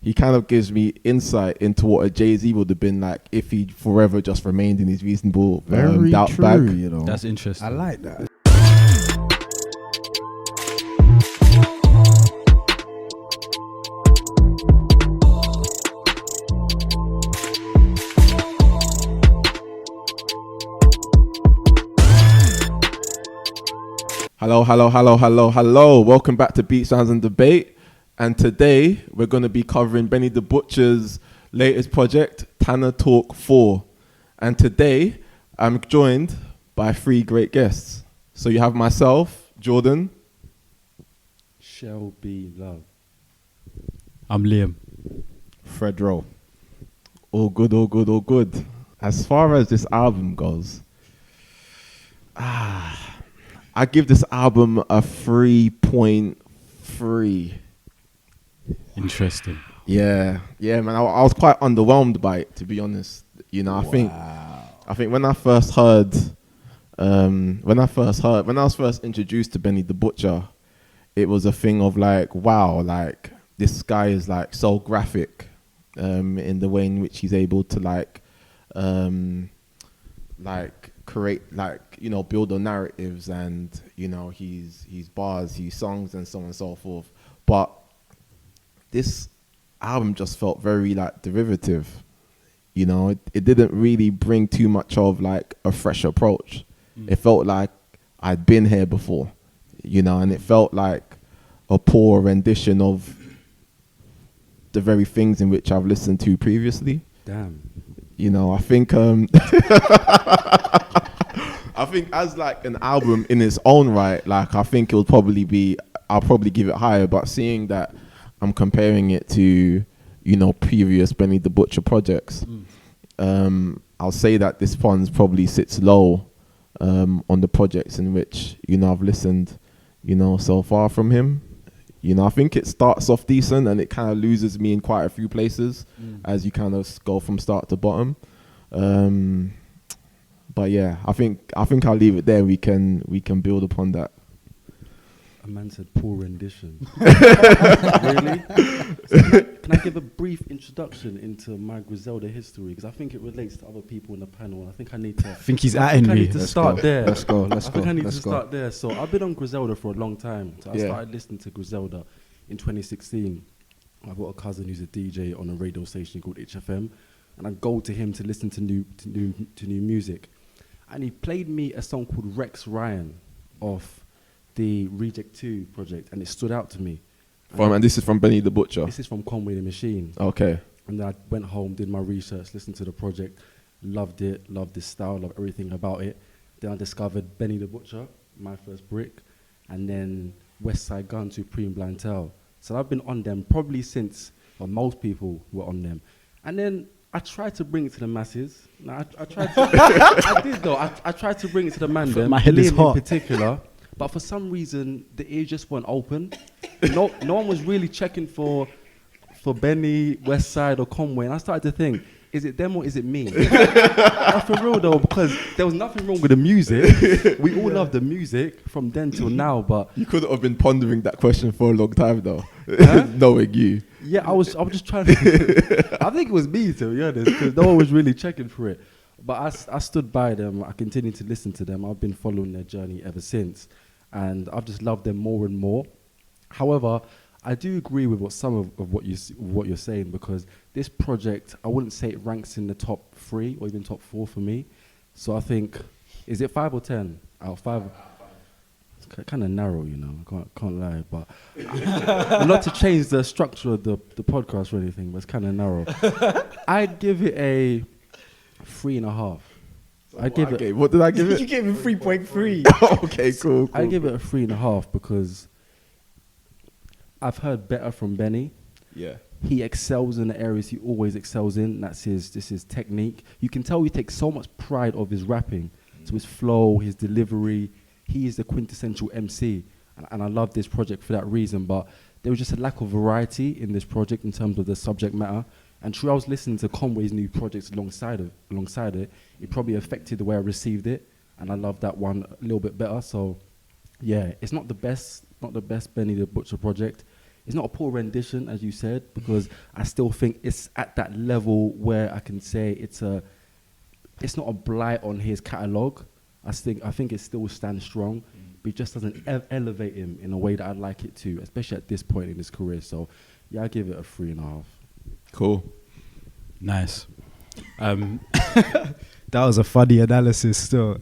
he kind of gives me insight into what a Jay-Z would have been like if he forever just remained in his reasonable doubt true, bag. you know. That's interesting. I like that. Hello. Welcome back to Beat Sounds and Debate. And today we're going to be covering Benny the Butcher's latest project, Tanna Talk 4. And today I'm joined by three great guests. So you have myself, Jordan. Shall be love. I'm Liam. Fredro. All good. As far as this album goes, I give this album a 3.3. Interesting. Yeah, man. I was quite underwhelmed by it, to be honest. You know, I think when I was first introduced to Benny the Butcher, it was a thing of like, wow, like this guy is like so graphic, in the way in which he's able to like create, like, you know, build on narratives, and you know, he's bars, he's songs, and so on and so forth. But this album just felt very like derivative. You know, it didn't really bring too much of like a fresh approach. It felt like I'd been here before, you know, and it felt like a poor rendition of the very things in which I've listened to previously. Damn. You know, I think I think as like an album in its own right, like I think I'll probably give it higher. But seeing that I'm comparing it to, you know, previous Benny the Butcher projects, I'll say that this one probably sits low on the projects in which, you know, I've listened, you know, so far from him. You know, I think it starts off decent and it kind of loses me in quite a few places as you kind of go from start to bottom. But yeah, I think I'll leave it there. We can build upon that. A man said poor rendition. Really? So can I give a brief introduction into my Griselda history? Because I think it relates to other people in the panel. And I think I need to. I think he's atting me. I need to start there. Let's go. I think I need to start there. So I've been on Griselda for a long time. So I started listening to Griselda in 2016. I've got a cousin who's a DJ on a radio station called HFM, and I go to him to listen to new music. And he played me a song called Rex Ryan off the Reject 2 project, and it stood out to me. And this is from Benny the Butcher? This is from Conway the Machine. Okay. And then I went home, did my research, listened to the project, loved it, loved this style, loved everything about it. Then I discovered Benny the Butcher, my first brick, and then West Side Gun, Supreme Blantel. So I've been on them probably since, well, most people were on them. And then I tried to bring it to the masses. No, I tried to, I did though. I tried to bring it to the man, My head is hot. in particular. But for some reason, the ears just weren't open. No one was really checking for Benny, West Side, or Conway. And I started to think, is it them or is it me? That's for real though, because there was nothing wrong with the music. We all love the music from then till now, but You couldn't have been pondering that question for a long time though. Huh? Knowing you. yeah, I was just trying to. I think it was me, to be honest, because no one was really checking for it. But I stood by them. I continued to listen to them. I've been following their journey ever since, and I've just loved them more and more. However, I do agree with some of what you're saying, because this project, I wouldn't say it ranks in the top 3 or even top 4 for me. So I think, is it 5 or 10 out of 5? It's kind of narrow, you know. I can't lie, but not to change the structure of the podcast or anything, but it's kind of narrow. I'd give it a 3.5. What did I give it? You gave him 3.3. Okay, cool. I give it a 3.5 because I've heard better from Benny. Yeah. He excels in the areas he always excels in. And that's his technique. You can tell he takes so much pride of his rapping, so his flow, his delivery. He is the quintessential MC, and I love this project for that reason. But there was just a lack of variety in this project in terms of the subject matter. And true, I was listening to Conway's new projects alongside it. It probably affected the way I received it, and I love that one a little bit better. So, yeah, it's not the best Benny the Butcher project. it's not a poor rendition, as you said, because I still think it's at that level where I can say it's not a blight on his catalogue. I think it still stands strong, but it just doesn't elevate him in a way that I'd like it to, especially at this point in his career. So, yeah, I give it a 3.5. Cool. Nice. That was a funny analysis still.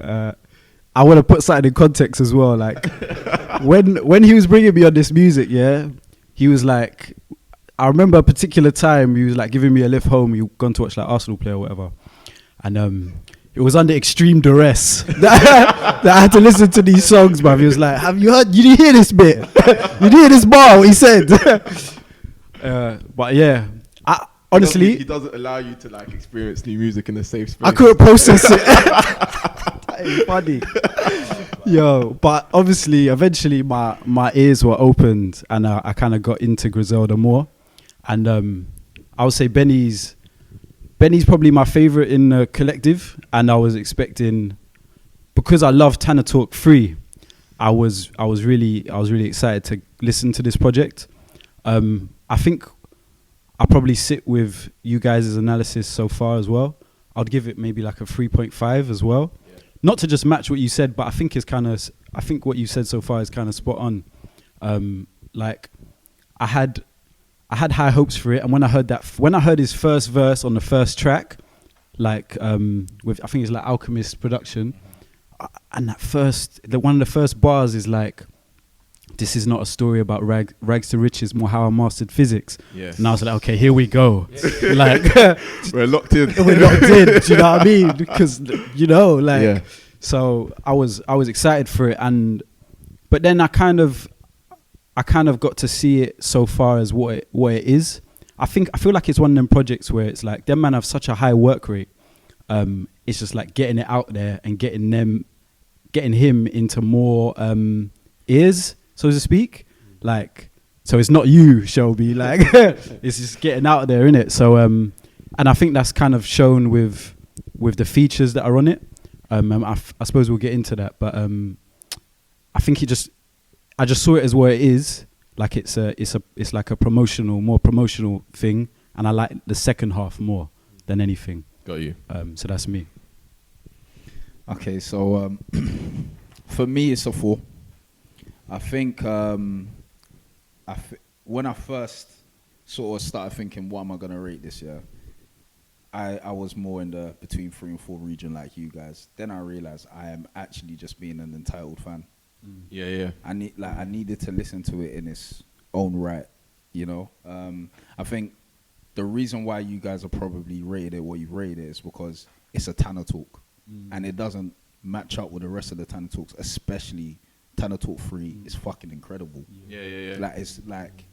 I want to put something in context as well. Like when he was bringing me on this music, yeah, he was like, I remember a particular time he was like giving me a lift home. You gone to watch like Arsenal play or whatever, and it was under extreme duress that I had to listen to these songs, bruv. He was like, "Have you heard? You didn't hear this bit? You didn't hear this bar?" What he said. But yeah, honestly, he doesn't allow you to like experience new music in a safe space. I couldn't process it. That is funny. Yo, but obviously, eventually my ears were opened and I kind of got into Griselda more. And I would say Benny's probably my favorite in the collective. And I was expecting, because I love Tanna Talk 3, I was really excited to listen to this project. I think I probably sit with you guys' analysis so far as well. I'd give it maybe like a 3.5 as well. Yeah. Not to just match what you said, but I think what you said so far is kind of spot on. Like I had high hopes for it, and when I heard his first verse on the first track, like with I think it's like Alchemist production, and one of the first bars is like, "This is not a story about rags to riches, more how I mastered physics." Yes. And I was like, okay, here we go. Like we're locked in. We're locked in. Do you know what I mean? Because so I was excited for it, but then I kind of got to see it so far as what it is. I feel like it's one of them projects where it's like them man have such a high work rate. It's just like getting it out there and getting him into more ears, so to speak. Like, so it's not you, Shelby. Like, it's just getting out there, innit? So, and I think that's kind of shown with the features that are on it. I suppose we'll get into that, but I think I just saw it as what it is. Like it's like a more promotional thing, and I like the second half more than anything. Got you. So that's me. Okay, so for me it's a 4. I think when I first sort of started thinking, what am I gonna rate this year? I was more in the between 3 and 4 region like you guys. Then I realized I am actually just being an entitled fan. Yeah. I needed to listen to it in its own right, you know. I think the reason why you guys are probably rated it what you've rated it is because it's a Tanna Talk, and it doesn't match up with the rest of the Tanna Talks, especially Tanna Talk 3 is fucking incredible. Yeah. Like it's like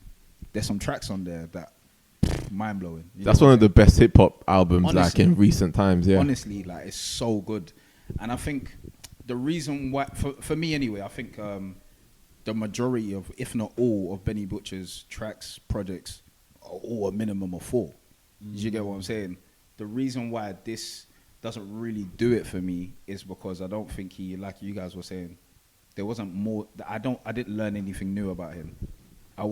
there's some tracks on there that mind blowing. That's one of the best hip hop albums honestly, like in recent times. Yeah. Honestly, like it's so good, and I think the reason why for me anyway, I think the majority of, if not all, of Benny Butcher's tracks projects are all a minimum of 4. You get what I'm saying? The reason why this doesn't really do it for me is because I don't think he, like you guys were saying, there wasn't more. I didn't learn anything new about him. I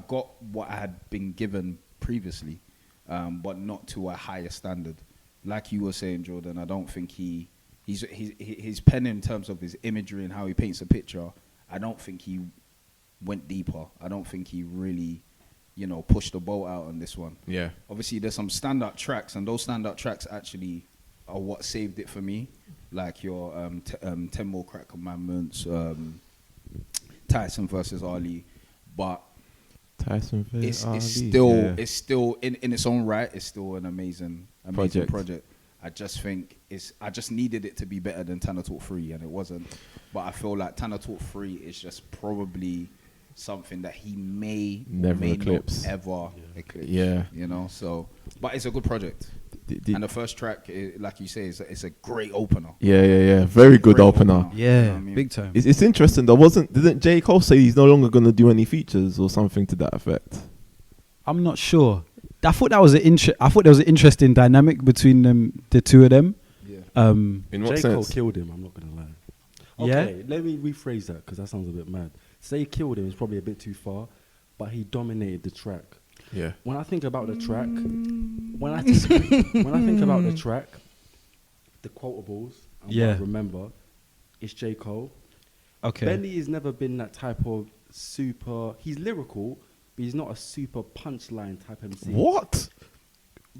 got what I had been given previously, but not to a higher standard. Like you were saying, Jordan, I don't think his pen in terms of his imagery and how he paints a picture, I don't think he went deeper. I don't think he really, pushed the boat out on this one. Yeah. Obviously, there's some standout tracks, and those standout tracks actually are what saved it for me. Like your 10 More Crack Commandments, Tyson versus Ali, but Tyson versus Ali. It's still in its own right. It's still an amazing project. I just think I just needed it to be better than Tanna Talk 3, and it wasn't. But I feel like Tanna Talk 3 is just probably something that he may never eclipse. Not ever eclipse. Yeah. So, but it's a good project. And the first track, like you say, it's a great opener. Yeah. Very good opener. Yeah, you know what I mean? big time. It's interesting. Didn't J. Cole say he's no longer going to do any features or something to that effect? I'm not sure. I thought there was an interesting dynamic between the two of them. Yeah. In what J. sense? Cole killed him, I'm not going to lie. Yeah? Okay, let me rephrase that because that sounds a bit mad. Say killed him is probably a bit too far, but he dominated the track. Yeah. When I think about the track, when I think about the track, the quotables, and what I remember, it's J. Cole. Okay. Benny has never been that type of super. He's lyrical, but he's not a super punchline type MC. What?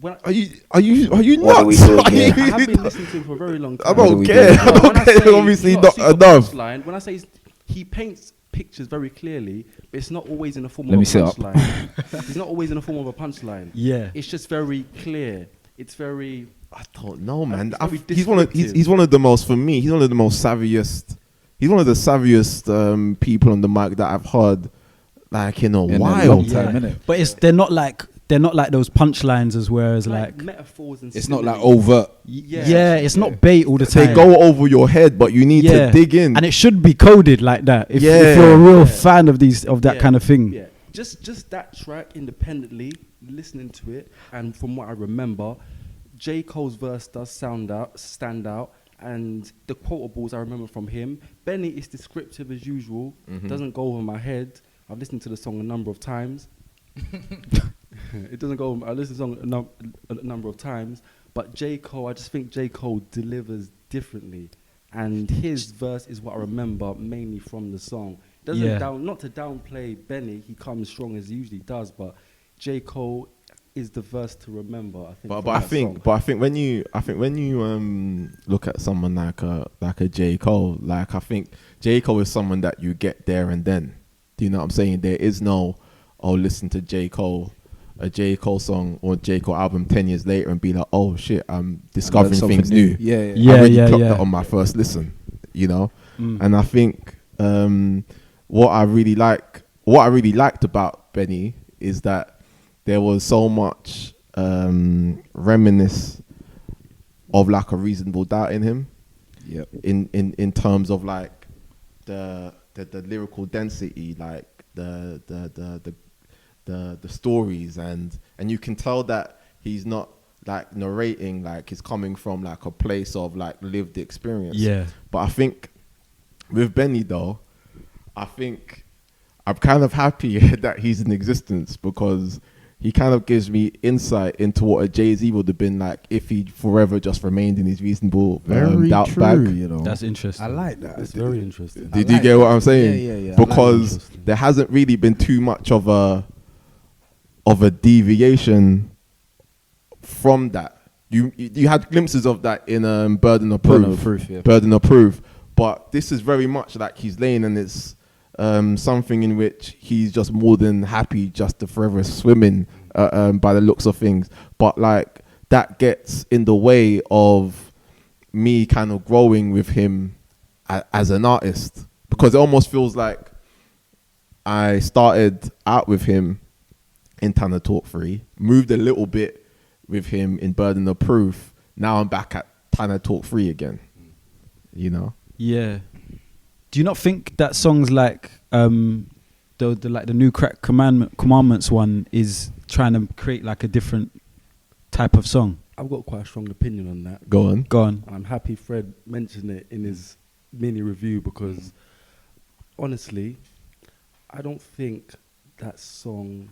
When Are you What are we nuts? doing Are here? you- I have been listening to him for a very long time. I don't we care. doing? I don't When I care. say Obviously he's not super enough. punchline, when I say he paints pictures very clearly, but it's not always in the form Let of me a sit up. punchline. It's not always in the form of a punchline. Yeah. It's just very clear. It's very. I don't know, man. It's very He's one of descriptive. he's one of the most, for me. He's one of the most savviest. He's one of the savviest people on the mic that I've heard, like, in a In a while. long time, innit? But they're not like those punchlines as whereas like metaphors and It's not like similes. overt. yeah, it's not bait all the time. They go over your head, but you need to dig in. and it should be coded like that. If Yeah. you're a real Yeah. fan of that Yeah. kind of thing. Yeah, just that track independently, listening to it, and from what I remember, J. Cole's verse does stand out, and the quotables I remember from him. Benny is descriptive as usual, doesn't go over my head. I've listened to the song a number of times. It doesn't go. I listened to the song a number of times, but J. Cole, I just think J. Cole delivers differently, and his verse is what I remember mainly from the song. Doesn't not to downplay Benny, he comes strong as he usually does, but J. Cole is the verse to remember. I think. But I think when you look at someone like a J. Cole, like, I think J. Cole is someone that you get there and then. Do you know what I'm saying? There is no, listen to a J. Cole song or J. Cole album 10 years later and be like, oh shit, I'm discovering something things new. Yeah. I really clocked that on my first listen, you know? And I think what I really liked about Benny is that there was so much reminiscence of like a reasonable doubt in him. Yep. In terms of like the lyrical density, like the stories, and you can tell that he's not like narrating, like he's coming from like a place of like lived experience. Yeah. But I think with Benny though, I think I'm kind of happy that he's in existence, because he kind of gives me insight into what a Jay-Z would have been like if he forever just remained in his reasonable doubt bag. You know. That's interesting. I like that. It's very interesting. Did you get what I'm saying? Yeah. Because there hasn't really been too much of a deviation from that. You had glimpses of that in Burden of Proof. yeah. Burden of Proof. But this is very much like he's laying, and it's something in which he's just more than happy just to forever swimming by the looks of things. But like that gets in the way of me kind of growing with him as an artist, because it almost feels like I started out with him in Tanna Talk 3, moved a little bit with him in Burden of Proof. Now I'm back at Tanna Talk 3 again, you know? Yeah. Do you not think that songs like the new Crack Commandments one is trying to create like a different type of song? I've got quite a strong opinion on that. Go on. Go on. And I'm happy Fred mentioned it in his mini review, because honestly, I don't think that song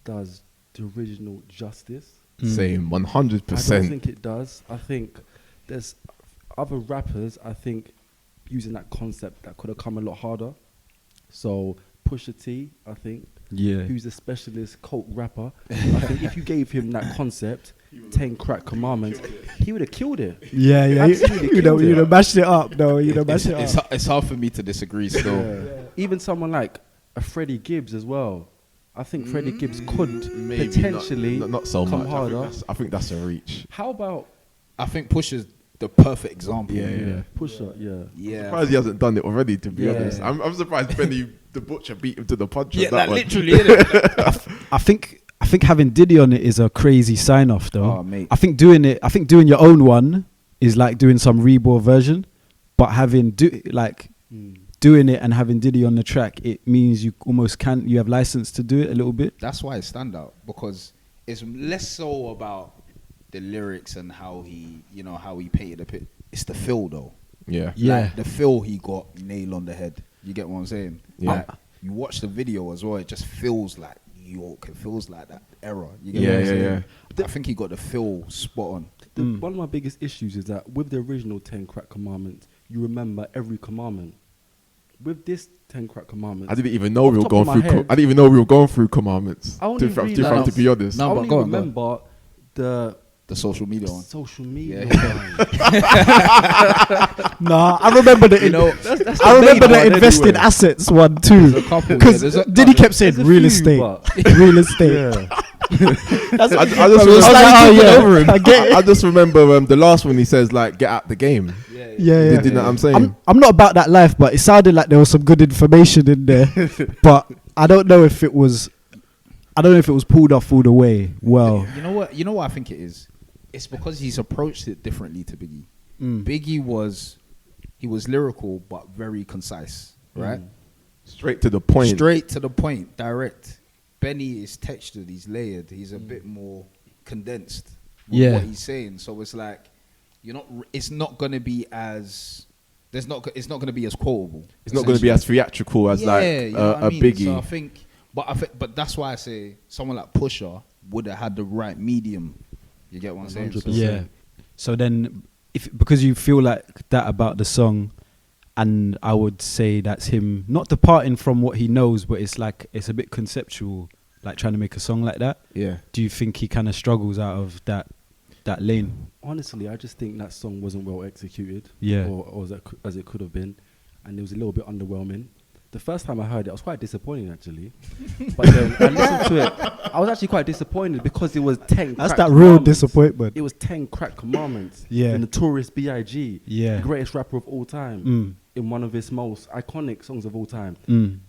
does the original justice. Same, 100%. I don't think it does. I think there's other rappers, I think, using that concept that could have come a lot harder. So Pusha T, I think, who's a specialist cult rapper, I think if you gave him that concept, 10 Crack Commandments, he would have killed it. Yeah. Absolutely You know, killed it. mashed it up. No, mashed it up. It's hard for me to disagree still. Yeah. Even someone like a Freddie Gibbs as well. I think Freddie Gibbs could Maybe potentially not so come much. harder. I think that's a reach. How about I think Pusha's the perfect example. Pusha? Yeah. Yeah. Surprised he hasn't done it already, to be Yeah. honest. I'm surprised Benny the Butcher beat him to the punch. Yeah, on that one. literally. Innit? I think having Diddy on it is a crazy sign off though. Oh, mate. I think doing your own one is like doing some reborn version, but doing it and having Diddy on the track, it means you almost you have license to do it a little bit. That's why it's standout, because it's less so about the lyrics and how he painted the picture. It's the feel though. Yeah. Yeah. Like, the feel he got nail on the head. You get what I'm saying? Yeah. Like, you watch the video as well. It just feels like New York. It feels like that era. You get Yeah, what I'm yeah, saying? yeah. I think he got the feel spot on. One of my biggest issues is that with the original 10 crack commandments, you remember every commandment. With this 10 crack commandments, I didn't even know off we were top going of my through. head, I didn't even know we were going through commandments. I only read To be honest. No, I but only go on, remember the The social media one. social media Yeah. one. Nah, I remember the. That's I the remember main the one invested anyway. assets one There's a too. couple. Because Diddy kept saying There's a real few, estate, but- real estate. Yeah. That's, I just I was remember- like, oh, yeah, over him. I get it. I just remember the last one he says like get out the game. Yeah, Do yeah. you know what I'm saying? I'm not about that life, but it sounded like there was some good information in there. But I don't know if it was. I don't know if it was pulled off all the way. Well, You know what? You know what I think it is. It's because he's approached it differently to Biggie. Mm. Biggie was lyrical but very concise, right? Straight to the point. Straight to the point, direct. Benny is textured, he's layered, he's a bit more condensed with Yeah. what he's saying. So it's like it's not gonna be as it's not gonna be as quotable. It's not going to be as theatrical as you like know what I a mean? Biggie. So I think, but that's why I say someone like Pusha would have had the right medium. You get what I'm saying? 100%. yeah. So then, because you feel like that about the song, and I would say that's him not departing from what he knows, but it's like it's a bit conceptual, like trying to make a song like that. Yeah. Do you think he kind of struggles out of that lane? Honestly, I just think that song wasn't well executed. Yeah. Or as it could have been. And it was a little bit underwhelming. The first time I heard it, I was quite disappointed actually. But then I listened to it. I was actually quite disappointed because it was 10 That's crack that real commandments. disappointment. It was 10 crack commandments. Yeah. The notorious B.I.G. Yeah. The greatest rapper of all time. Mm. In one of his most iconic songs of all time. Mm.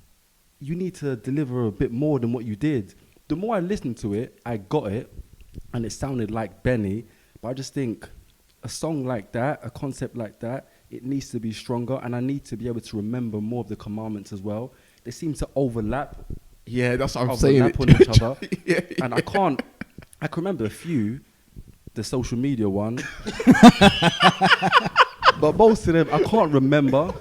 You need to deliver a bit more than what you did. The more I listened to it, I got it. And it sounded like Benny. But I just think a song like that, a concept like that, it needs to be stronger, and I need to be able to remember more of the commandments as well. They seem to overlap Yeah, that's what I'm saying. on each other. Yeah, And I can remember a few, the social media one. But most of them, I can't remember.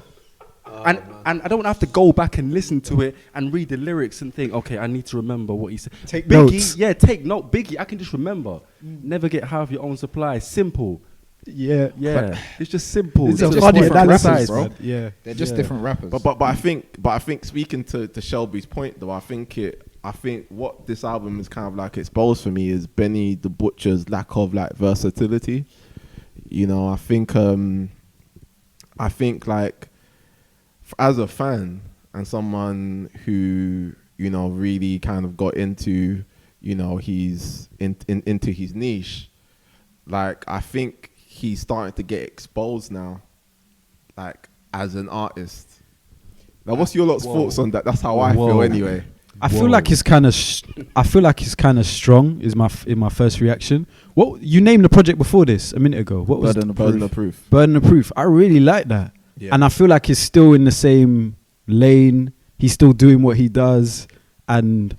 And I don't have to go back and listen to it and read the lyrics and think, okay, I need to remember what he said. Take Biggie, notes. yeah, take note. Biggie, I can just remember. Never get high of your own supply. Simple. Yeah. Yeah, it's just simple. It's They're a just funny different analysis, rappers, bro. bro. Yeah. They're just Yeah. different rappers. But I think speaking to Shelby's point though, I think what this album is kind of like exposed for me is Benny the Butcher's lack of like versatility. You know, I think like as a fan and someone who, you know, really kind of got into, you know, into his niche, like I think he's starting to get exposed now, like as an artist. Now, what's your lot's thoughts on that? That's how I feel Whoa. anyway. I feel like he's kind of. I feel like he's kind of strong. Is my first reaction. What you named the project before this a minute ago? What was Burden of Burden Proof. of Proof. Burden of Proof? I really like that, Yeah. and I feel like he's still in the same lane. He's still doing what he does, and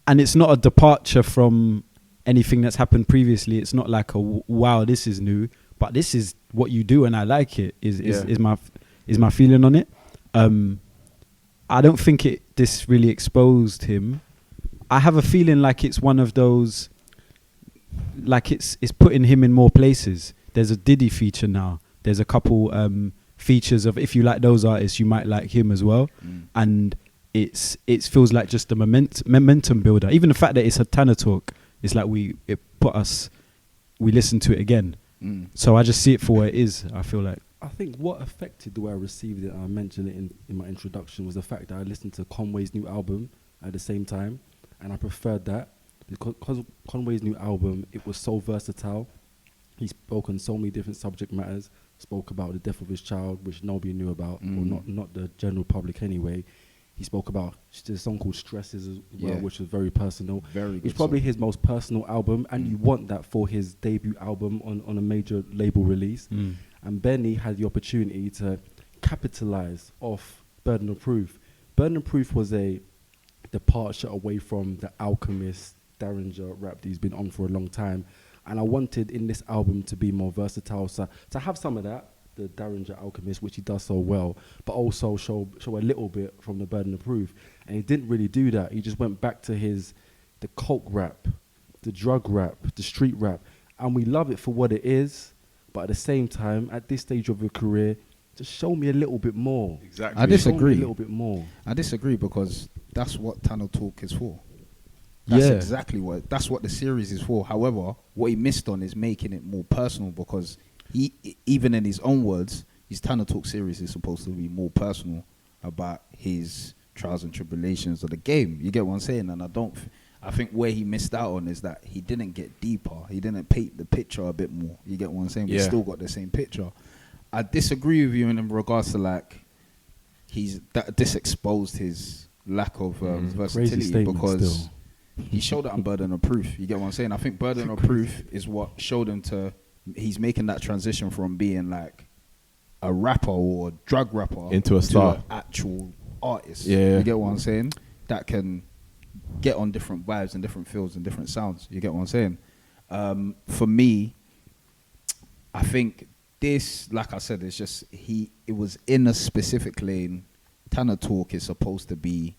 it's not a departure from anything that's happened previously. It's not like wow, this is new, but this is what you do, and I like it. Is my feeling on it. I don't think this really exposed him. I have a feeling like it's one of those, like it's putting him in more places. There's a Diddy feature now. There's a couple features of, if you like those artists, you might like him as well. And it feels like just a momentum builder. Even the fact that it's a Tanna Talk, it's like we listen to it again. So I just see it for what it is, I feel like. I think what affected the way I received it, and I mentioned it in my introduction, was the fact that I listened to Conway's new album at the same time, and I preferred that because Conway's new album, it was so versatile. He spoke on so many different subject matters, spoke about the death of his child, which nobody knew about, or not the general public anyway. He spoke about a song called Stresses as well, which was very personal. Very good It's probably song. his most personal album, and you want that for his debut album on a major label release. And Benny had the opportunity to capitalize off Burden of Proof. Burden of Proof was a departure away from the Alchemist, Derringer rap that he's been on for a long time. And I wanted in this album to be more versatile. So to have some of that, the Derringer Alchemist, which he does so well, but also show a little bit from the Burden of Proof. And he didn't really do that. He just went back to the coke rap, the drug rap, the street rap, and we love it for what it is. But at the same time, at this stage of your career, just show me a little bit more. Exactly. I disagree. Show me a little bit more. I disagree because that's what Tanna Talk is for. That's exactly that's what the series is for. However, what he missed on is making it more personal, because he, even in his own words, his Tanna Talk series is supposed to be more personal about his trials and tribulations of the game. You get what I'm saying? And I think where he missed out on is that he didn't get deeper. He didn't paint the picture a bit more. You get what I'm saying? We still got the same picture. I disagree with you in regards to like this exposed his lack of versatility, because he showed that on Burden of Proof. You get what I'm saying? I think Burden of Proof is what showed him he's making that transition from being like a rapper or a drug rapper into a star, to an actual artist. Yeah. You get what I'm saying? That can get on different vibes and different feels and different sounds. You get what I'm saying? For me, I think this, like I said, it's just it was in a specific lane. Tanna Talk is supposed to be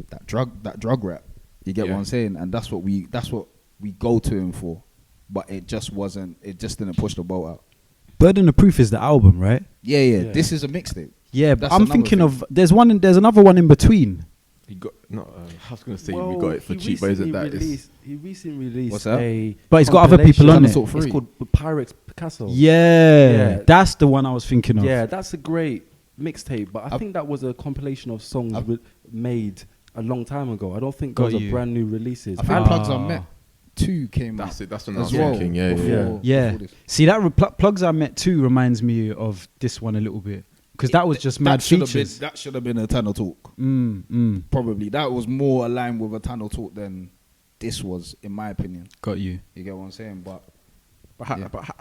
that drug rap. You get what I'm saying? And that's what we go to him for. But it just didn't push the boat out. Burden of Proof is the album, right? Yeah. This is a mixtape. Yeah, but That's I'm another thinking thing. of there's another one in between. He got I was gonna say we got it for cheap, but isn't that? He recently released What's that? a But he's got other people on compilation. it. It's called Pyrex Picasso. Yeah, that's the one I was thinking of. Yeah, that's a great mixtape, but I think that was a compilation of songs made a long time ago. I don't think those are brand new releases. I think Plugs I Met 2 came out. That's it. That's what I was as well. thinking. Yeah. See, that Plugs I Met 2 reminds me of this one a little bit, because that was just mad features. That should have been a Tanna Talk. Mm. Probably that was more aligned with a Tanna Talk than this was, in my opinion. Got you. You get what I'm saying?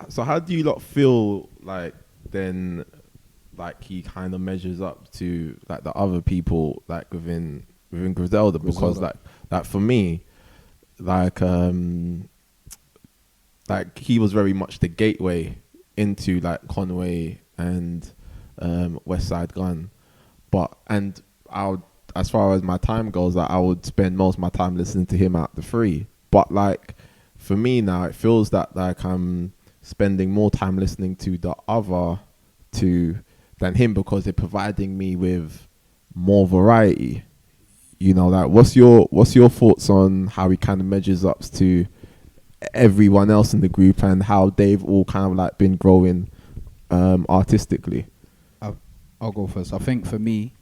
So how do you lot feel like then, like he kind of measures up to like the other people like within Griselda? Because like for me, like he was very much the gateway into like Conway and West Side Gun, as far as my time goes, like, I would spend most of my time listening to him out the three. But like for me now, it feels that like I'm spending more time listening to the other two than him, because they're providing me with more variety. You know, like what's your thoughts on how he kind of measures up to everyone else in the group and how they've all kind of like been growing artistically? I'll go first. I think for me,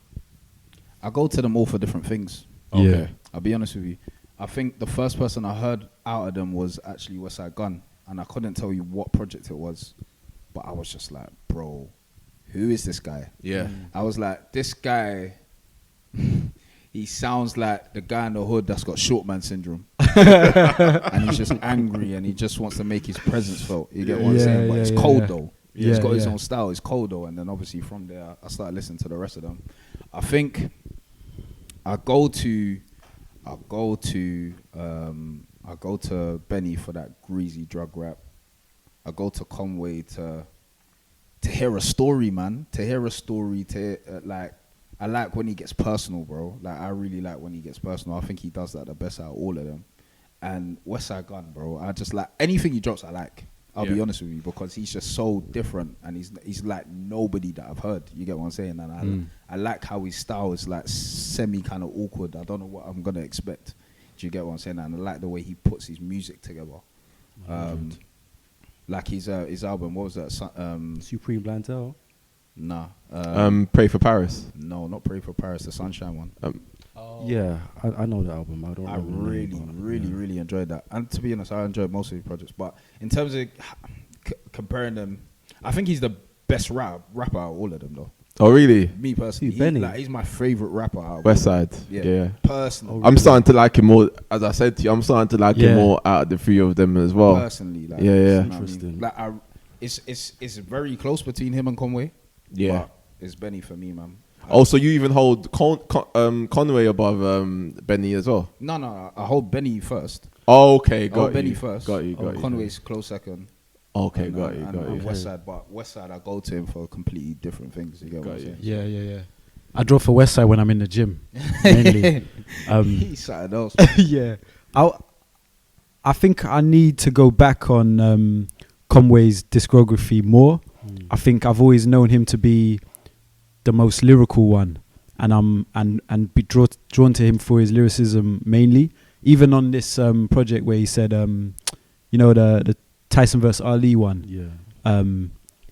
I go to them all for different things. Okay. Yeah. I'll be honest with you. I think the first person I heard out of them was actually West Side Gun, and I couldn't tell you what project it was, but I was just like, bro, who is this guy? Yeah. I was like, this guy, he sounds like the guy in the hood that's got short man syndrome. And he's just angry and he just wants to make his presence felt. You get what I'm saying? But it's cold though. He's got his own style. It's cold though. And then obviously from there, I started listening to the rest of them. I think I go to Benny for that greasy drug rap. I go to Conway to hear a story, man. To hear a story, I like when he gets personal, bro. Like, I really like when he gets personal. I think he does that the best out of all of them. And West Side Gun, bro, I just like anything he drops, I like. I'll be honest with you, because he's just so different, and he's like nobody that I've heard. You get what I'm saying? And I like how his style is like semi kind of awkward. I don't know what I'm gonna expect. Do you get what I'm saying? And I like the way he puts his music together. Like his album, what was that? Supreme Blantel. Nah. Pray for Paris. No, not Pray for Paris. The Sunshine one. Yeah, I know the album. I really enjoyed that. And to be honest, I enjoyed most of his projects. But in terms of comparing them, I think he's the best rapper out of all of them, though. Oh, really? Me personally, Benny? He's my favorite rapper out of West Side. Yeah. Personally, I'm starting to like him more. As I said to you, I'm starting to like him more out of the three of them as well. Personally, like, Interesting. Like, it's very close between him and Conway. Yeah. But it's Benny for me, man. So you even hold Conway above Benny as well? No, I hold Benny first. Oh, okay, got Benny you. first. Got you. Conway's close second. Okay, and, got you, and, got and you. West Side, but West Side I go to him for completely different things. You get what I'm saying? Yeah. I draw for West Side when I'm in the gym, mainly. He's something else. Yeah. I think I need to go back on Conway's discography more. I think I've always known him to be the most lyrical one, and be drawn to him for his lyricism mainly. Even on this project where he said, the Tyson versus Ali one. Yeah.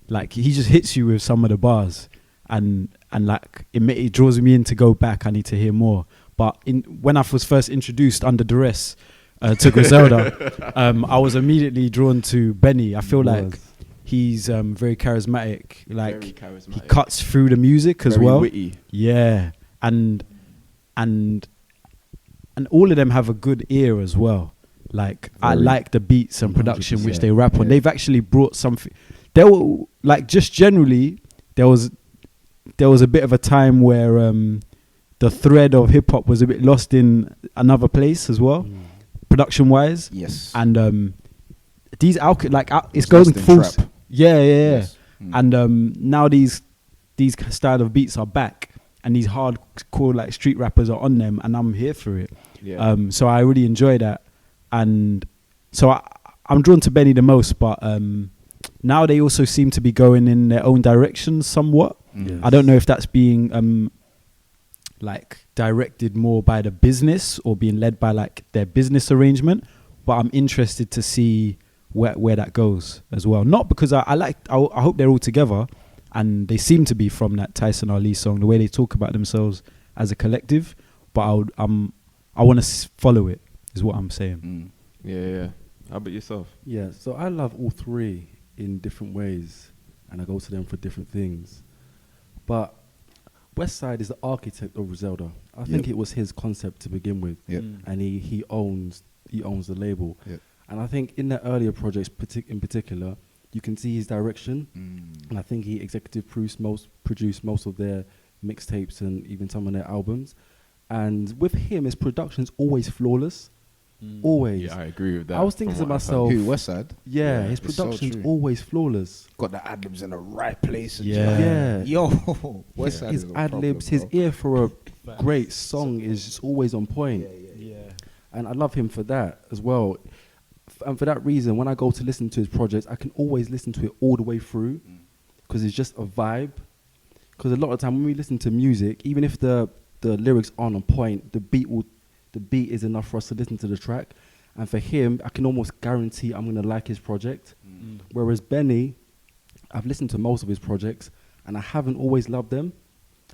Like he just hits you with some of the bars, and like it draws me in to go back. I need to hear more. But when I was first introduced under duress to Griselda, I was immediately drawn to Benny. I feel like he's very charismatic. Like Very charismatic. he cuts through the music as Very well. witty. Yeah, and all of them have a good ear as well. Like I Very. like the beats and production which 100%. they rap on. Yeah. They've actually brought something. There were like just generally there was a bit of a time where the thread of hip hop was a bit lost in another place as well, production wise. Yes. And these it's It's going lost in full. trap. Yeah. Yes. And now these style of beats are back, and these hardcore like street rappers are on them, and I'm here for it. Yeah. So I really enjoy that, and so I'm drawn to Benny the most. But now they also seem to be going in their own direction somewhat. Yes. I don't know if that's being like directed more by the business or being led by like their business arrangement, but I'm interested to see where that goes as well. Not because I hope they're all together, and they seem to be from that Tyson Ali song, the way they talk about themselves as a collective. But I want to follow it, is what I'm saying. Yeah. How about yourself? Yeah, so I love all three in different ways, and I go to them for different things. But West Side is the architect of Griselda. I think it was his concept to begin with, and he owns the label. Yep. And I think in the earlier projects, in particular, you can see his direction, and I think he executive produced most of their mixtapes and even some of their albums. And with him, his production's always flawless. Always. Yeah, I agree with that. I was thinking from to what I've heard. myself, Who, West Side? yeah, his it's so production's true. always flawless. Got the ad-libs in the right place. And Yeah. Yeah. Yo, West Side His is a ad-libs, problem, his bro. ear for a great song is just always on point. Yeah. And I love him for that as well. And for that reason, when I go to listen to his projects, I can always listen to it all the way through because it's just a vibe. Because a lot of the time when we listen to music, even if the lyrics aren't on point, the beat is enough for us to listen to the track. And for him, I can almost guarantee I'm going to like his project. Whereas Benny, I've listened to most of his projects and I haven't always loved them.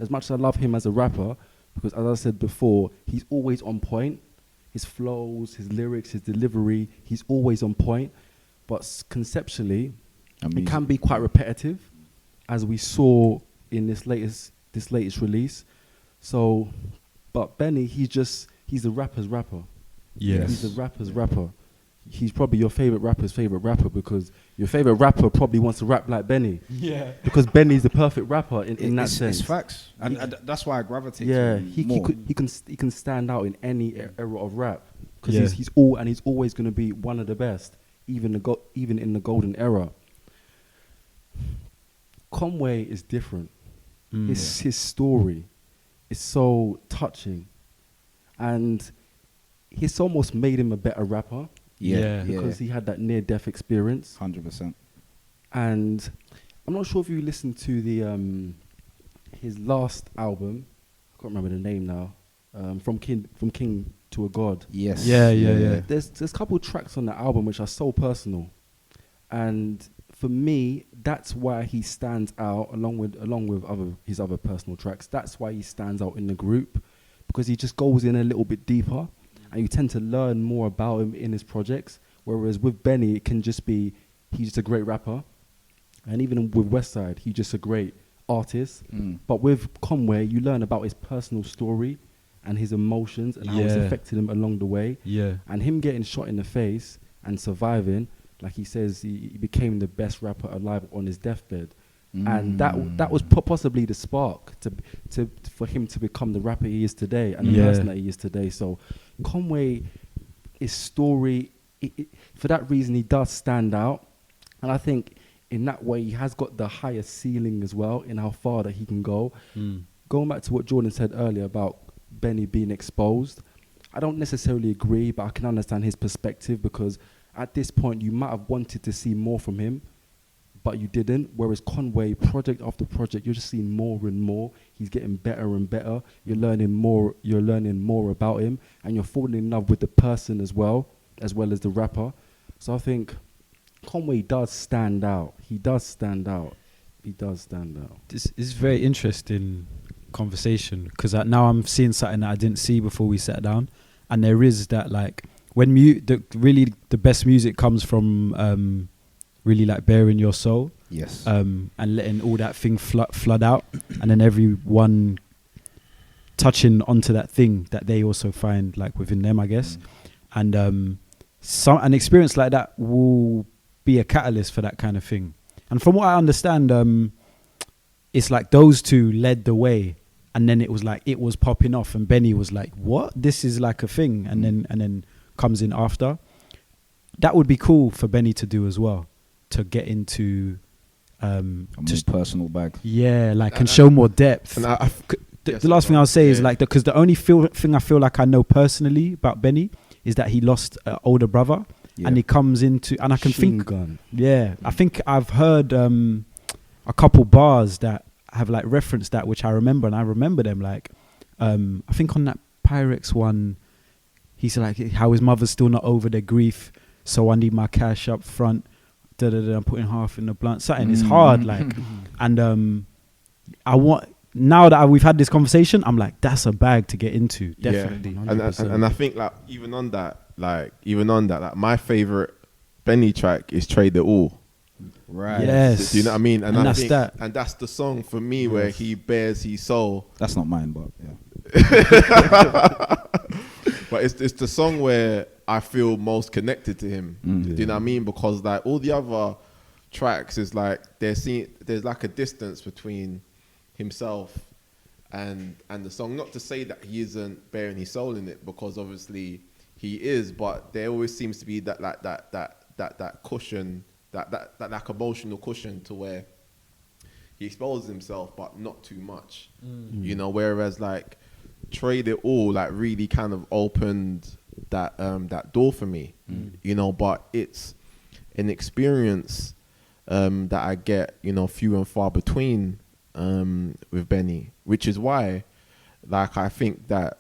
As much as I love him as a rapper, because as I said before, he's always on point. His flows, his lyrics, his delivery, he's always on point. But conceptually, it can be quite repetitive, as we saw in this latest release. So, but Benny, he's the rapper's rapper. Yes. He's the rapper's rapper. He's probably your favorite rapper's favorite rapper because your favorite rapper probably wants to rap like Benny. Yeah. Because Benny's the perfect rapper in that sense. It's facts, and that's why I gravitate. Yeah, to him more. he can stand out in any era of rap because Yeah. he's always going to be one of the best, even in the golden era. Conway is different. His story is so touching, and he's almost made him a better rapper Yeah. because he had that near-death experience. 100%. And I'm not sure if you listened to the his last album. I can't remember the name now. From King to a God. Yes. Yeah. There's a couple tracks on the album which are so personal, and for me, that's why he stands out along with his other personal tracks. That's why he stands out in the group, because he just goes in a little bit deeper, and you tend to learn more about him in his projects. Whereas with Benny, it can just be he's just a great rapper, and even with Westside, he's just a great artist. But with Conway, you learn about his personal story and his emotions and how it's Yeah. affected him along the way. Yeah. And him getting shot in the face and surviving, like he says, he became the best rapper alive on his deathbed. And that was possibly the spark for him to become the rapper he is today and the Yeah. person that he is today. So Conway, his story, for that reason, he does stand out. And I think in that way, he has got the highest ceiling as well in how far that he can go. Going back to what Jordan said earlier about Benny being exposed, I don't necessarily agree, but I can understand his perspective, because at this point, you might have wanted to see more from him, but you didn't. Whereas Conway, project after project, you're just seeing more and more. He's getting better and better. You're learning more. You're learning more about him, and you're falling in love with the person as well as the rapper. So I think Conway does stand out. He does stand out. This is very interesting conversation, because now I'm seeing something that I didn't see before we sat down, and there is that, like, when the best music comes from really like bearing your soul, Yes. and letting all that thing flood out, and then everyone touching onto that thing that they also find like within them, I guess. And an experience like that will be a catalyst for that kind of thing. And from what I understand, it's like those two led the way, and then it was popping off, and Benny was like, what, this is like a thing, and then comes in after. That would be cool for Benny to do as well, to get into just personal bag. Yeah, like, and show more depth. And the last thing I'll say is like, because the only thing I feel like I know personally about Benny is that he lost an older brother, and he comes into, and I can think, I think I've heard a couple bars that have like referenced that, which I remember, and I remember them like, I think on that Pyrex one, he's like, how his mother's still not over their grief, so I need my cash up front. I'm putting half in the blunt. Something is hard, like, and I want, now that we've had this conversation, I'm like, that's a bag to get into, definitely. Yeah. And I think like even on that, like my favorite Benny track is Trade It All. Right. Yes. Do you know what I mean? And that's that. And that's the song for me where he bears his soul. That's not mine, but yeah. But it's the song where I feel most connected to him. Do you know what I mean? Because like all the other tracks is like there's like a distance between himself and the song. Not to say that he isn't bearing his soul in it, because obviously he is, but there always seems to be that cushion, that like emotional cushion to where he exposes himself, but not too much. You know, whereas like Trade It All like really kind of opened that door for me. You know, but it's an experience that I get, you know, few and far between with Benny, which is why like I think that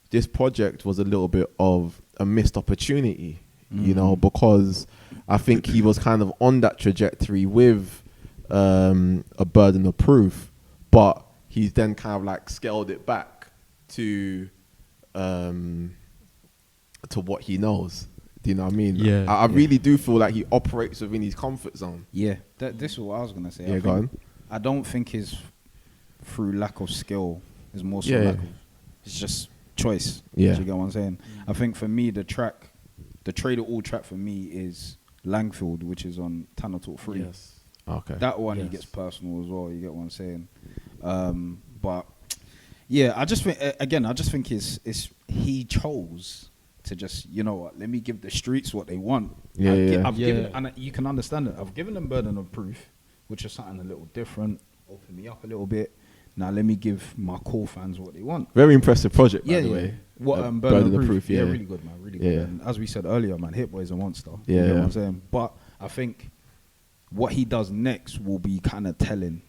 this project was a little bit of a missed opportunity, you know, because I think he was kind of on that trajectory with A Burden of Proof, but he's then kind of like scaled it back to what he knows. Do you know what I mean? Yeah. I really do feel like he operates within his comfort zone. Yeah, this is what I was gonna say. Yeah, go on. I don't think it's through lack of skill. It's more so Yeah. it's just choice. Yeah. Do you get what I'm saying? I think for me, the Trade It All track for me is Langfield, which is on Tanna Talk 3. Yes. Okay. That one he gets personal as well. You get what I'm saying? But yeah, I just think it's he chose to just, you know what, let me give the streets what they want. I've given, and you can understand it. I've given them Burden of Proof, which is something a little different, open me up a little bit. Now let me give my core fans what they want. Very impressive project, by the way. What Burden of Proof, yeah. Really good, man, really good. And as we said earlier, man, Hit Boy's a monster. Yeah. You know what I'm saying? But I think what he does next will be kind of telling.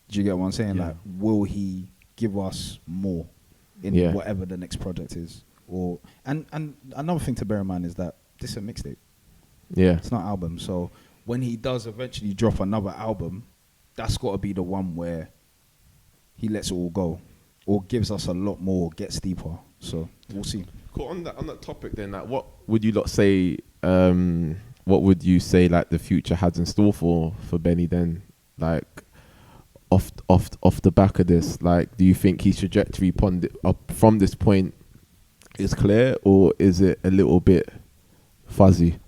Do you get what I'm saying? Yeah. Like, will he give us more in whatever the next project is? Or and another thing to bear in mind is that this is a mixtape. Yeah. It's not an album. So when he does eventually drop another album, that's got to be the one where he lets it all go, or gives us a lot more, gets deeper. So we'll see. Cool. On that topic, then, like, what would you lot say? What would you say like the future has in store for Benny? Then, like, off the back of this, like, do you think his trajectory from this point is clear, or is it a little bit fuzzy?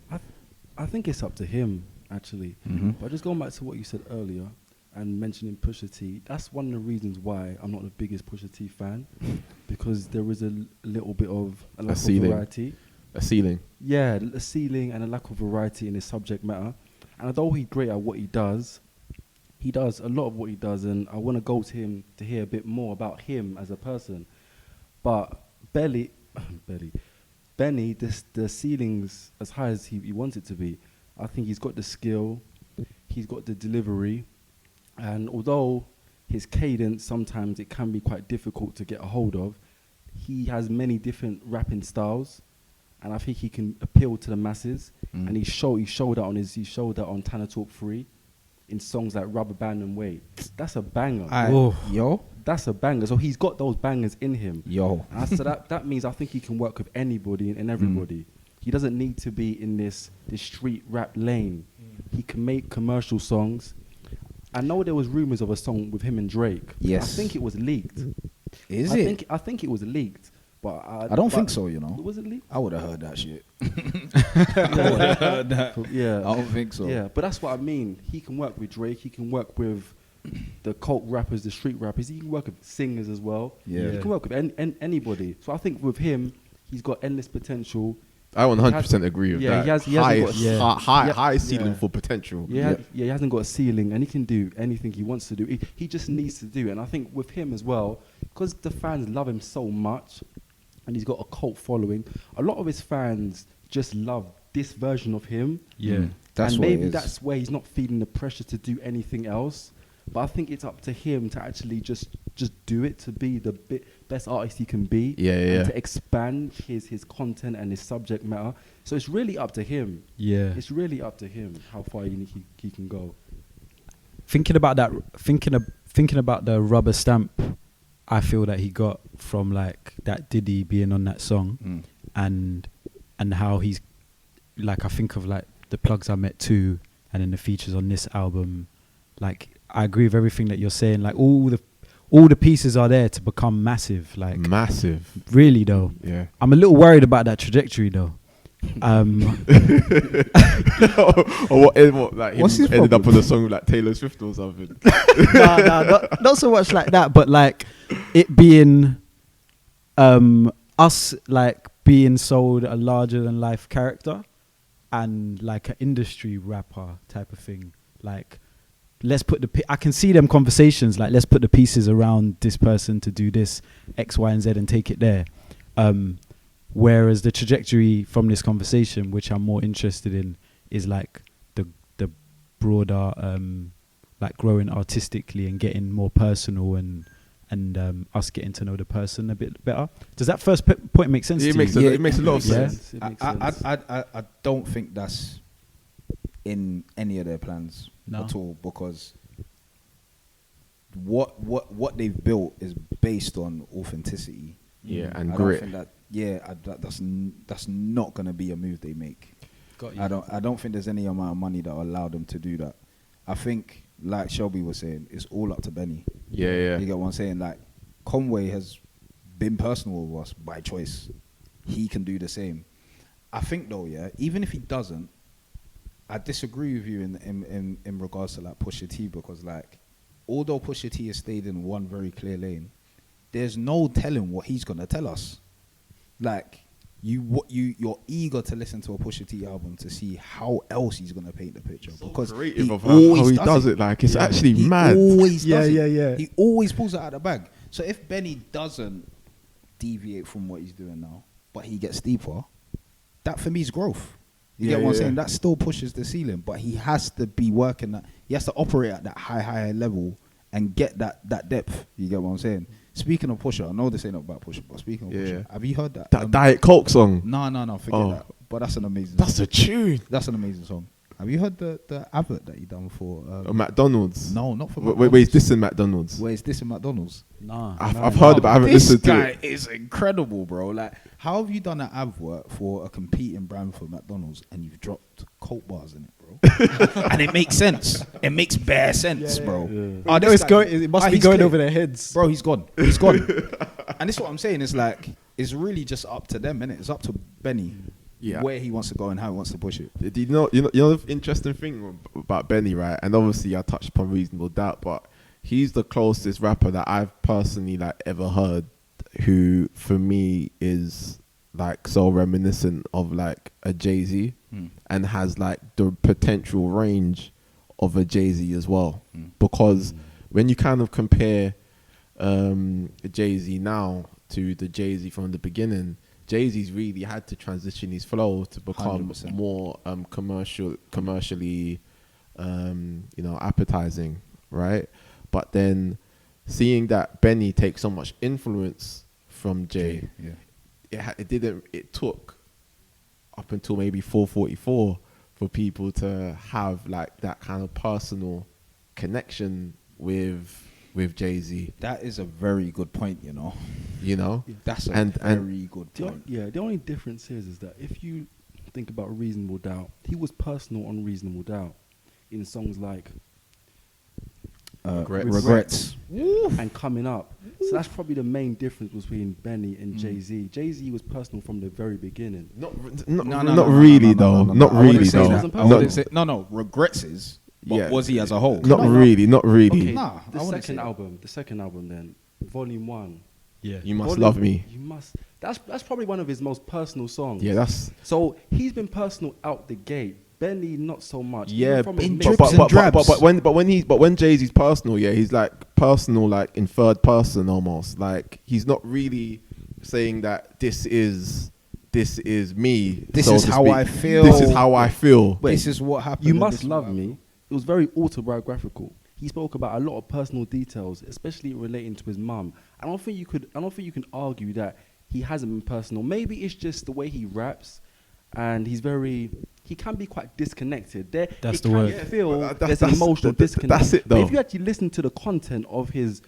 I think it's up to him, actually. But just going back to what you said earlier and mentioning Pusha T, that's one of the reasons why I'm not the biggest Pusha T fan, because there is a little bit of a lack of variety. A ceiling. Yeah, a ceiling and a lack of variety in his subject matter. And although he's great at what he does a lot of what he does, and I want to go to him to hear a bit more about him as a person. But Benny, the ceiling's as high as he wants it to be. I think he's got the skill, he's got the delivery, and although his cadence sometimes it can be quite difficult to get a hold of, he has many different rapping styles, and I think he can appeal to the masses. And he showed that on Tanna Talk 3 in songs like Rubber Band and Wait. That's a banger. Yo. That's a banger. So he's got those bangers in him. Yo. So that means I think he can work with anybody and everybody. He doesn't need to be in this street rap lane. He can make commercial songs. I know there was rumors of a song with him and Drake. Yes. I think it was leaked. I think it was leaked. But I don't think so, you know. Was it leaked? I would have heard that shit. Yeah. I don't think so. Yeah, but that's what I mean. He can work with Drake. He can work with the cult rappers, the street rappers. He can work with singers as well. Yeah. He can work with anybody. So I think with him, he's got endless potential. I 100% agree with that. He hasn't got high ceiling for potential. He hasn't got a ceiling, and he can do anything he wants to do. He just needs to do it. And I think with him as well, because the fans love him so much, and he's got a cult following, a lot of his fans just love this version of him. Yeah. That's and what maybe it is. that's where he's not feeling the pressure to do anything else. But I think it's up to him to actually just do it, to be the best artist he can be. And to expand his content and his subject matter. So it's really up to him. Yeah. It's really up to him how far he can go. Thinking about the rubber stamp I feel that he got from like that Diddy being on that song, and how he's like, I think of like the Plugs I Met too, and then the features on this album. Like, I agree with everything that you're saying. Like all the pieces are there to become massive. Like Massive. Really though. Yeah. I'm a little worried about that trajectory though. Or what like him What's his ended up problem? on a song with like Taylor Swift or something. not so much like that, but like it being us like being sold a larger than life character and like an industry rapper type of thing. Like, let's put I can see them conversations like, let's put the pieces around this person to do this X, Y, and Z and take it there. Whereas the trajectory from this conversation, which I'm more interested in, is like the broader like growing artistically and getting more personal and us getting to know the person a bit better. Does that first point make sense to you? It makes a lot of sense. It makes sense. I don't think that's in any of their plans No. at all, because what they've built is based on authenticity. Yeah, and I grit. don't think that's not gonna be a move they make. Got you. I don't think there's any amount of money that will allow them to do that. I think, like Shelby was saying, it's all up to Benny. Yeah. You get what I'm saying? Like, Conway has been personal with us by choice. He can do the same. I think though, yeah, even if he doesn't, I disagree with you in regards to like Pusha T, because like, although Pusha T has stayed in one very clear lane, there's no telling what he's gonna tell us. Like, you're eager to listen to a Pusha T album to see how else he's gonna paint the picture, because creative of always how he does it. Like, it's actually he mad. Always does it. Yeah. He always pulls it out of the bag. So if Benny doesn't deviate from what he's doing now, but he gets deeper, that for me is growth. You get what I'm saying? That still pushes the ceiling, but he has to be working that. He has to operate at that higher level and get that depth. You get what I'm saying? Speaking of Pusha, I know this ain't about Pusha, but speaking of Pusha, have you heard that? That Diet Coke song. No, forget that. But that's an amazing. That's a tune. That's an amazing song. Have you heard the advert that he done for McDonald's? No, not for Wait, he's dissing McDonald's. Where is this in McDonald's? Nah. I've heard it, but I haven't This listened to guy it. is incredible, bro. Like, how have you done an advert for a competing brand for McDonald's and you've dropped Coke bars in it, bro? And it makes sense. It makes bare sense, bro. I know it must be he's going clear. over their heads. Bro, he's gone. He's gone. And this is what I'm saying. It's like, it's really just up to them, innit? It's up to Benny. Yeah. Where he wants to go and how he wants to push it. Do you know the interesting thing about Benny, right? And obviously I touched upon Reasonable Doubt, but he's the closest rapper that I've personally like ever heard who for me is like so reminiscent of like a Jay-Z and has like the potential range of a Jay-Z as well. Because when you kind of compare Jay-Z now to the Jay-Z from the beginning, Jay-Z's really had to transition his flow to become 100%. more commercially appetizing, right? But then seeing that Benny takes so much influence from Jay, it took up until maybe 444 for people to have like that kind of personal connection with Jay-Z. That is a very good point, you know. That's a very good point. The only difference is that if you think about Reasonable Doubt, he was personal on Reasonable Doubt in songs like Regrets. and Coming Up. So that's probably the main difference between Benny and Jay-Z. Jay-Z was personal from the very beginning. Not really though. Not really though. I wouldn't say no. Regrets is. But was he as a whole? Not really. Okay, Nah, the I wouldn't second say album. The second album then, Volume 1. Yeah. You Must Love Me. You must. That's probably one of his most personal songs. Yeah, that's. So he's been personal out the gate. Benny not so much. Yeah, Even from his in mix- drips and drabs. but when Jay-Z's personal, yeah, he's like personal, like in third person almost. Like he's not really saying that this is me. This so is to how speak. I feel. This is how I feel. This is what happened. You and Must this is Love what Me. happened. It was very autobiographical. He spoke about a lot of personal details, especially relating to his mum. I don't think you can argue that he hasn't been personal. Maybe it's just the way he raps, and he can be quite disconnected. That's it the can word. Feel Well, there's an emotional disconnect. that's it, But though. if you actually listen to the content of his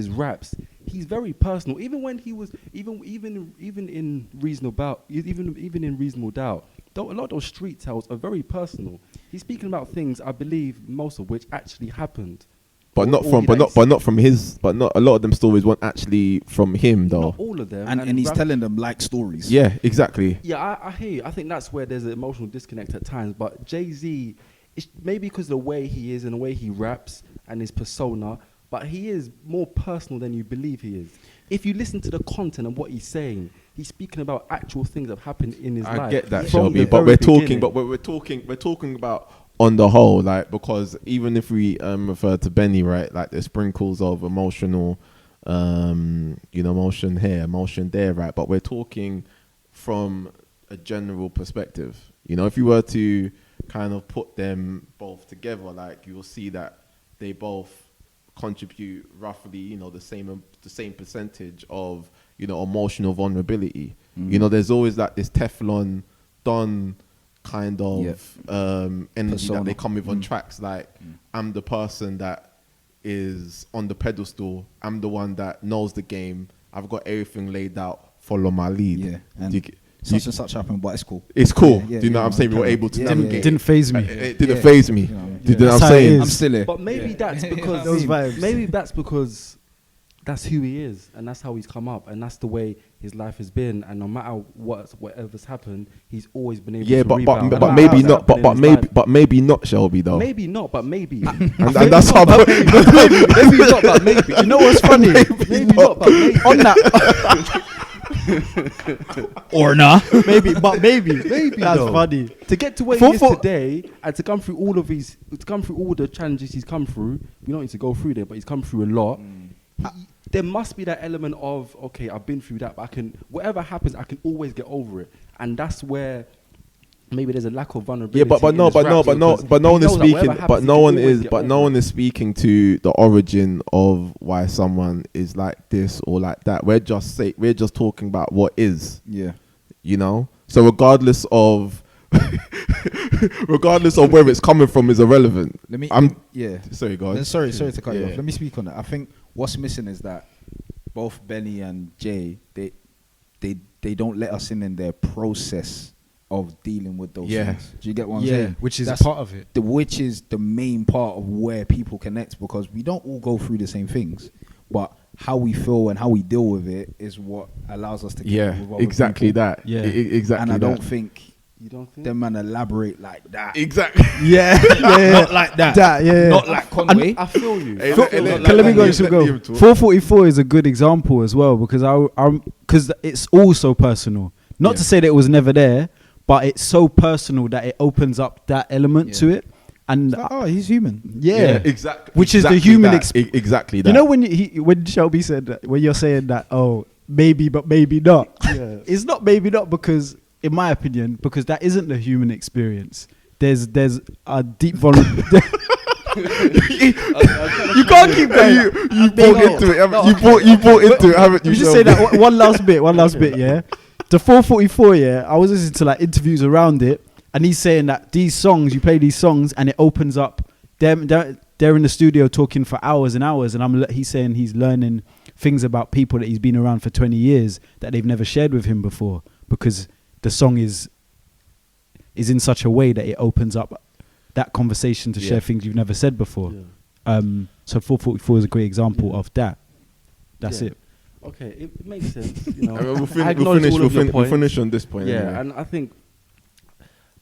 raps, he's very personal. Even when he was even in Reasonable Doubt, though a lot of those street tales are very personal. He's speaking about things, I believe, most of which actually happened. But not a lot of them stories weren't actually from him though. Not all of them. And he's telling them like stories. Yeah, exactly. Yeah, I hear you. I think that's where there's an emotional disconnect at times. But Jay-Z, it's maybe because of the way he is and the way he raps and his persona, but he is more personal than you believe he is. If you listen to the content and what he's saying, he's speaking about actual things that have happened in his life. I get that, from Shelby, the but very we're beginning. talking about on the whole, like, because even if we refer to Benny, right, like there's sprinkles of emotional, emotion here, emotion there, right, but we're talking from a general perspective. If you were to kind of put them both together, like you'll see that they both contribute roughly, the same percentage of, emotional vulnerability. There's always like this Teflon Don kind of energy Persona. that they come with on tracks. Like I'm the person that is on the pedestal. I'm the one that knows the game. I've got everything laid out. Follow my lead. Yeah. And You- such and such happened, but it's cool. it's cool. Yeah, Do you know yeah, what I'm saying? We were able to yeah, navigate. Didn't phase me. It didn't Yeah. phase me. Yeah. Do you know what That's I'm how it saying? is. I'm still here. But maybe that's because Those vibes. Maybe that's because that's who he is, and that's how he's come up, and that's the way his life has been. And no matter whatever's happened, he's always been able Yeah, to but rebound. but No matter maybe what's not. happened in his life. But maybe not, Shelby though. Maybe not, but maybe. And that's how. maybe not, but maybe. You know what's funny? Maybe not, but maybe. On that. Or nah. Maybe. Maybe That's though. funny. To get to where he is today, and to come through all the challenges he's come through. We don't need to go through them, but he's come through a lot. There must be that element of, okay, I've been through that, but whatever happens, I can always get over it, and that's where maybe there's a lack of vulnerability. Yeah, but no one is speaking. But no one is speaking to the origin of why someone is like this or like that. We're just talking about what is. Yeah. So regardless of where it's coming from is irrelevant. Sorry, God. Sorry to cut you Yeah. off. Let me speak on that. I think what's missing is that both Benny and Jay, they don't let us in their process of dealing with those things. Do you get what I'm saying? Which is That's part of it. Which is the main part of where people connect, because we don't all go through the same things, but how we feel and how we deal with it is what allows us to connect with other exactly people. that. Yeah. Exactly. And I don't that. think You don't think? them man elaborate like that. Exactly. Yeah. Not like that. Not like Conway. I feel you. Hey, I let- feel let- you. Let me go. let Should go. him talk. 444 is a good example as well, because because it's also personal. Not to say that it was never there, but it's so personal that it opens up that element to it. And It's like, oh, he's human. Exactly. Which is the human exactly that. You know when Shelby said that, when you're saying that, oh, maybe but maybe not. It's not maybe not because, in my opinion, because that isn't the human experience. There's a deep vulnerability. You can't keep going. You bought into it. You bought into it, haven't you? You just say that one last bit, yeah. The 444, yeah. I was listening to like interviews around it, and he's saying that these songs, you play these songs, and it opens up. They're in the studio talking for hours and hours, and he's saying he's learning things about people that he's been around for 20 years that they've never shared with him before, because the song is in such a way that it opens up that conversation to share things you've never said before. So 444 is a great example of that. That's it. Okay, it makes sense. You know, we'll finish on this point. Yeah, anyway. and I think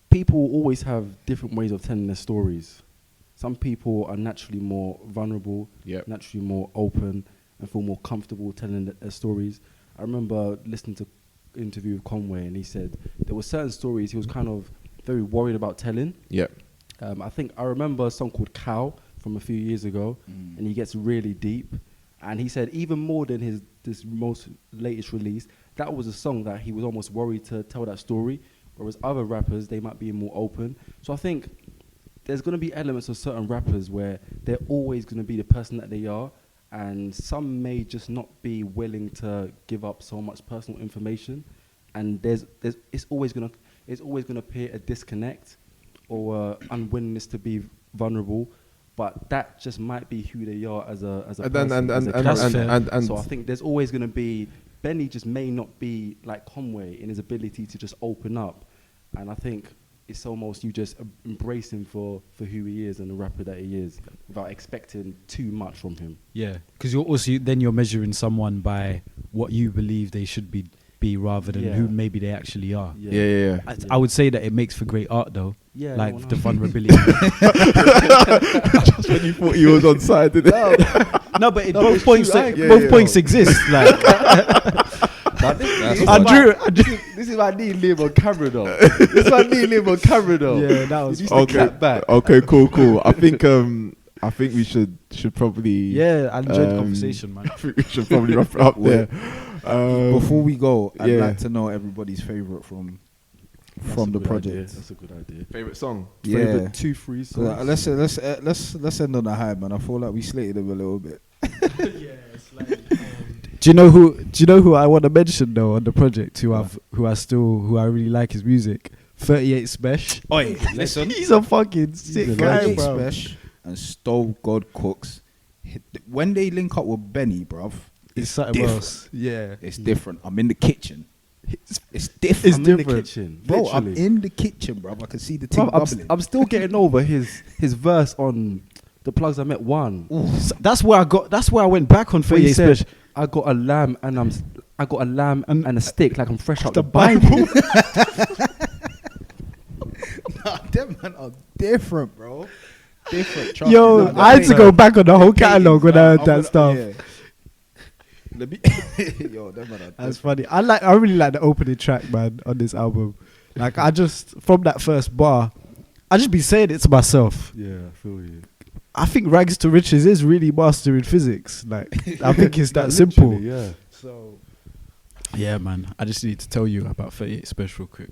people always have different ways of telling their stories. Some people are naturally more vulnerable, naturally more open, and feel more comfortable telling their stories. I remember listening to an interview with Conway, and he said there were certain stories he was kind of very worried about telling. I think I remember a song called Cow from a few years ago, and he gets really deep. And he said even more than this most latest release, that was a song that he was almost worried to tell that story, whereas other rappers, they might be more open. So I think there's going to be elements of certain rappers where they're always going to be the person that they are, and some may just not be willing to give up so much personal information, and it's always going to appear a disconnect or unwillingness to be vulnerable. But that just might be who they are as a person. So I think there's always going to be, Benny just may not be like Conway in his ability to just open up. And I think it's almost you just embrace him for who he is and the rapper that he is without expecting too much from him. Yeah, because you're measuring someone by what you believe they should be rather than who maybe they actually are. I would say that it makes for great art though. The vulnerability. Just when you thought he was on side, didn't it? No, but both points exist. Like, this is why I need live on camera though. Yeah, that was okay. Cool. I think we should probably. I enjoyed the conversation, man. I think we should probably wrap it up there. Before we go, I'd like to know everybody's favorite from the project. That's a good idea. Favorite song? Favorite 2-3 songs. Let's end on a high, man. I feel like we slated him a little bit. It's like, do you know who I want to mention though on the project? Who I really like his music. 38 Special. Oi, listen. He's a fucking sick guy, bro. Special and Stove God Cooks. When they link up with Benny, bruv, it's something different. else. Yeah, it's different. I'm in the kitchen. It's different. It's I'm different. in the kitchen. Bro, I'm in the kitchen, bro. I can see the thing bubbling. I'm still getting over his verse on The Plugs I Met 1. So that's where I went back on 38 Special. I got a lamb and a stick like I'm fresh out the the Bible. Nah, them man are different, bro. Different. Yo, I had to go back on the whole catalog when I heard that stuff. Yo, them man are That's funny. I really like the opening track, man, on this album. Like from that first bar, I just be saying it to myself. Yeah, I feel you. I think Rags to Riches is really mastering physics. Like, I think it's that simple. Yeah. So, yeah, man. I just need to tell you about 38 Special real quick.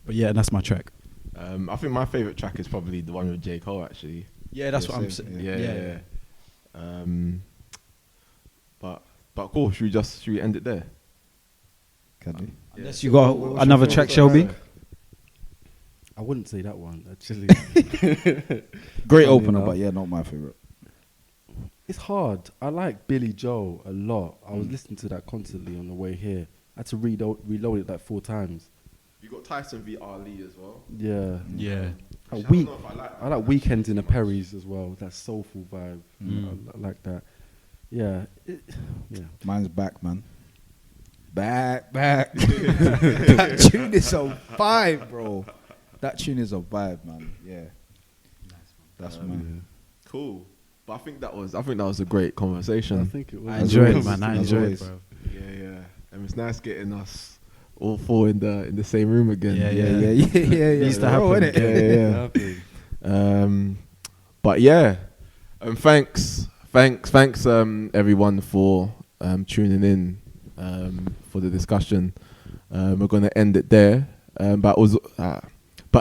But yeah, that's my track. I think my favorite track is probably the one with J. Cole, actually. Yeah, that's what I'm saying. Yeah. But cool. Should we end it there? Can we? Unless you got another track, Shelby. I wouldn't say that one actually. Great opener, but yeah, not my favorite. It's hard. I like Billy Joel a lot. I was listening to that constantly on the way here. I had to reload it like 4 times. You got Tyson v. Ali as well. Yeah. I like Weekends in the Perrys as well. That soulful vibe. I like that. Yeah. Mine's back, man. Back. That tune is a vibe, bro. That tune is a vibe, man. Yeah. That's mine. Cool. But I think that was a great conversation. I think it was. I enjoyed it, man. I enjoyed it, bro. Yeah. And it's nice getting us all four in the same room again. Yeah. Used to happen, innit? But yeah, thanks everyone for tuning in for the discussion. We're gonna end it there. But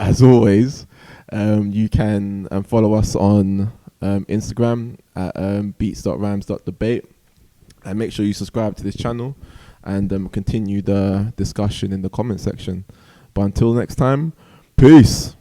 as always, you can follow us on Instagram at beats.rhymes.debate, and make sure you subscribe to this channel and continue the discussion in the comment section. But until next time, peace.